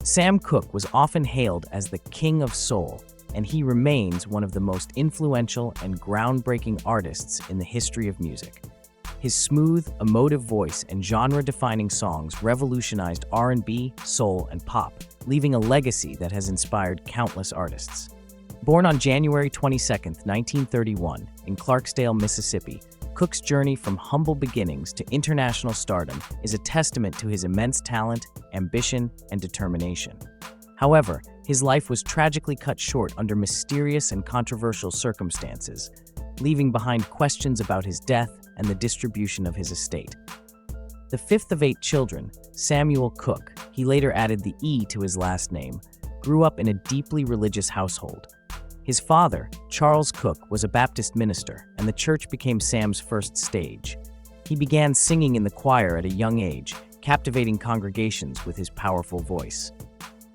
Sam Cooke was often hailed as the King of Soul, and he remains one of the most influential and groundbreaking artists in the history of music. His smooth, emotive voice and genre-defining songs revolutionized R&B, soul, and pop, leaving a legacy that has inspired countless artists. Born on January 22, 1931, in Clarksdale, Mississippi, Cooke's journey from humble beginnings to international stardom is a testament to his immense talent, ambition, and determination. However, his life was tragically cut short under mysterious and controversial circumstances, leaving behind questions about his death and the distribution of his estate. The fifth of 8 children, Samuel Cooke, he later added the E to his last name, grew up in a deeply religious household. His father, Charles Cooke, was a Baptist minister, and the church became Sam's first stage. He began singing in the choir at a young age, captivating congregations with his powerful voice.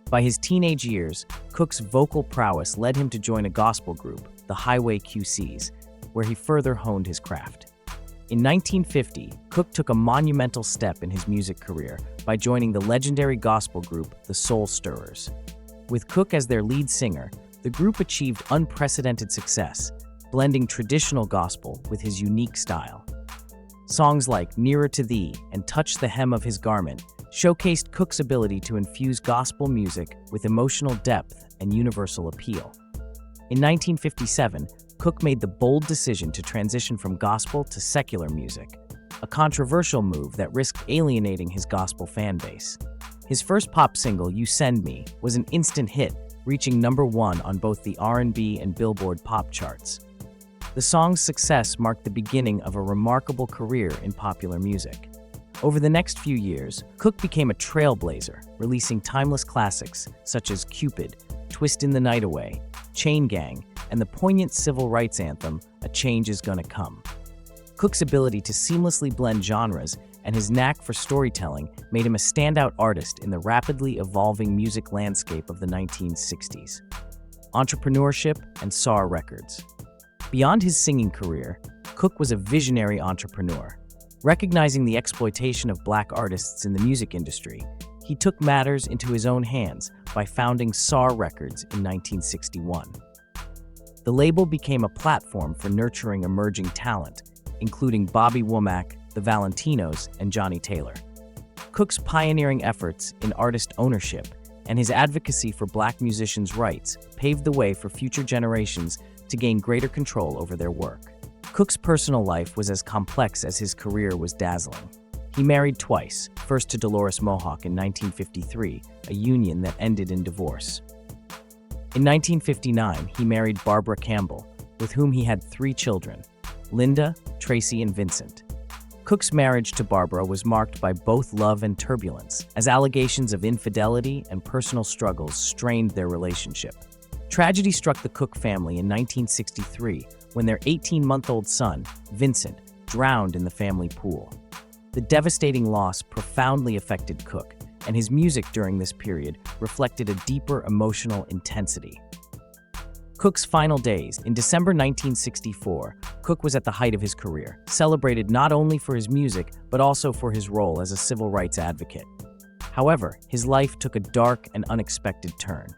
By his teenage years, Cooke's vocal prowess led him to join a gospel group, the Highway QCs, where he further honed his craft. In 1950, Cooke took a monumental step in his music career by joining the legendary gospel group, the Soul Stirrers. With Cooke as their lead singer, the group achieved unprecedented success, blending traditional gospel with his unique style. Songs like Nearer to Thee and Touch the Hem of His Garment showcased Cooke's ability to infuse gospel music with emotional depth and universal appeal. In 1957, Cooke made the bold decision to transition from gospel to secular music, a controversial move that risked alienating his gospel fan base. His first pop single, You Send Me, was an instant hit, reaching #1 on both the R&B and Billboard pop charts. The song's success marked the beginning of a remarkable career in popular music. Over the next few years, Cooke became a trailblazer, releasing timeless classics such as Cupid, Twistin' the Night Away, Chain Gang, and the poignant civil rights anthem, A Change Is Gonna Come. Cooke's ability to seamlessly blend genres and his knack for storytelling made him a standout artist in the rapidly evolving music landscape of the 1960s. Entrepreneurship and SAR Records. Beyond his singing career, Cooke was a visionary entrepreneur. Recognizing the exploitation of Black artists in the music industry, he took matters into his own hands by founding SAR Records in 1961. The label became a platform for nurturing emerging talent, including Bobby Womack, the Valentinos, and Johnny Taylor. Cooke's pioneering efforts in artist ownership and his advocacy for Black musicians' rights paved the way for future generations to gain greater control over their work. Cooke's personal life was as complex as his career was dazzling. He married twice, first to Dolores Mohawk in 1953, a union that ended in divorce. In 1959, he married Barbara Campbell, with whom he had 3 children, Linda, Tracy, and Vincent. Cooke's marriage to Barbara was marked by both love and turbulence, as allegations of infidelity and personal struggles strained their relationship. Tragedy struck the Cooke family in 1963 when their 18-month-old son, Vincent, drowned in the family pool. The devastating loss profoundly affected Cooke, and his music during this period reflected a deeper emotional intensity. Cooke's final days, in December 1964, Cooke was at the height of his career, celebrated not only for his music, but also for his role as a civil rights advocate. However, his life took a dark and unexpected turn.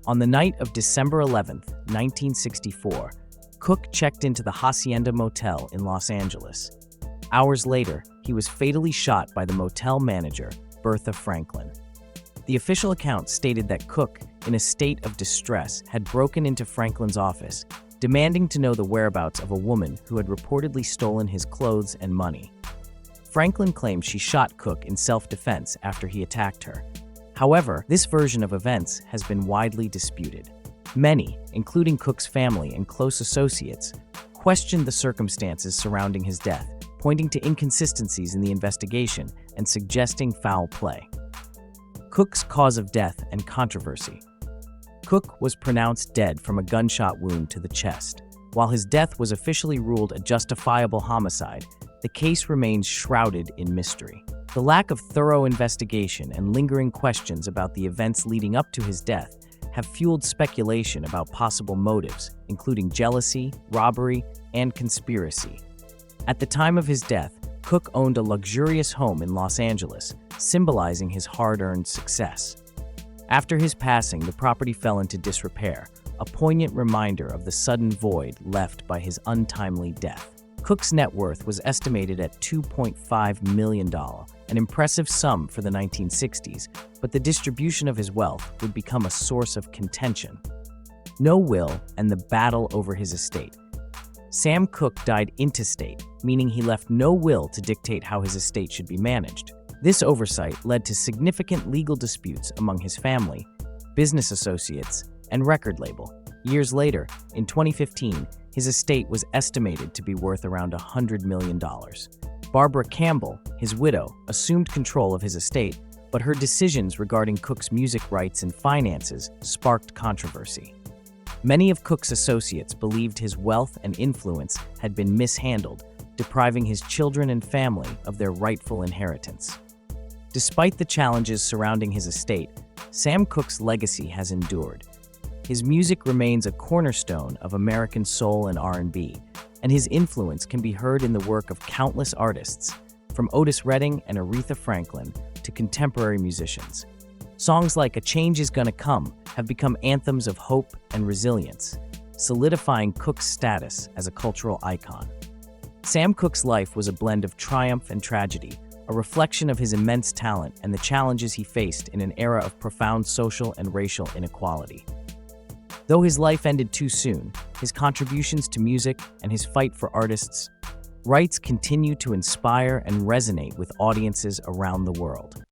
On the night of December 11, 1964, Cooke checked into the Hacienda Motel in Los Angeles. Hours later, he was fatally shot by the motel manager, Bertha Franklin. The official account stated that Cooke, in a state of distress, had broken into Franklin's office, demanding to know the whereabouts of a woman who had reportedly stolen his clothes and money. Franklin claimed she shot Cooke in self-defense after he attacked her. However, this version of events has been widely disputed. Many, including Cooke's family and close associates, questioned the circumstances surrounding his death, pointing to inconsistencies in the investigation and suggesting foul play. Cooke's cause of death and controversy. Cooke was pronounced dead from a gunshot wound to the chest. While his death was officially ruled a justifiable homicide, the case remains shrouded in mystery. The lack of thorough investigation and lingering questions about the events leading up to his death have fueled speculation about possible motives, including jealousy, robbery, and conspiracy. At the time of his death, Cooke owned a luxurious home in Los Angeles, symbolizing his hard-earned success. After his passing, the property fell into disrepair, a poignant reminder of the sudden void left by his untimely death. Cooke's net worth was estimated at $2.5 million, an impressive sum for the 1960s, but the distribution of his wealth would become a source of contention. No will and the battle over his estate. Sam Cooke died intestate, meaning he left no will to dictate how his estate should be managed. This oversight led to significant legal disputes among his family, business associates, and record label. Years later, in 2015, his estate was estimated to be worth around $100 million. Barbara Campbell, his widow, assumed control of his estate, but her decisions regarding Cooke's music rights and finances sparked controversy. Many of Cooke's associates believed his wealth and influence had been mishandled, depriving his children and family of their rightful inheritance. Despite the challenges surrounding his estate, Sam Cooke's legacy has endured. His music remains a cornerstone of American soul and R&B, and his influence can be heard in the work of countless artists, from Otis Redding and Aretha Franklin to contemporary musicians. Songs like "A Change Is Gonna Come" have become anthems of hope and resilience, solidifying Cooke's status as a cultural icon. Sam Cooke's life was a blend of triumph and tragedy, a reflection of his immense talent and the challenges he faced in an era of profound social and racial inequality. Though his life ended too soon, his contributions to music and his fight for artists' rights continue to inspire and resonate with audiences around the world.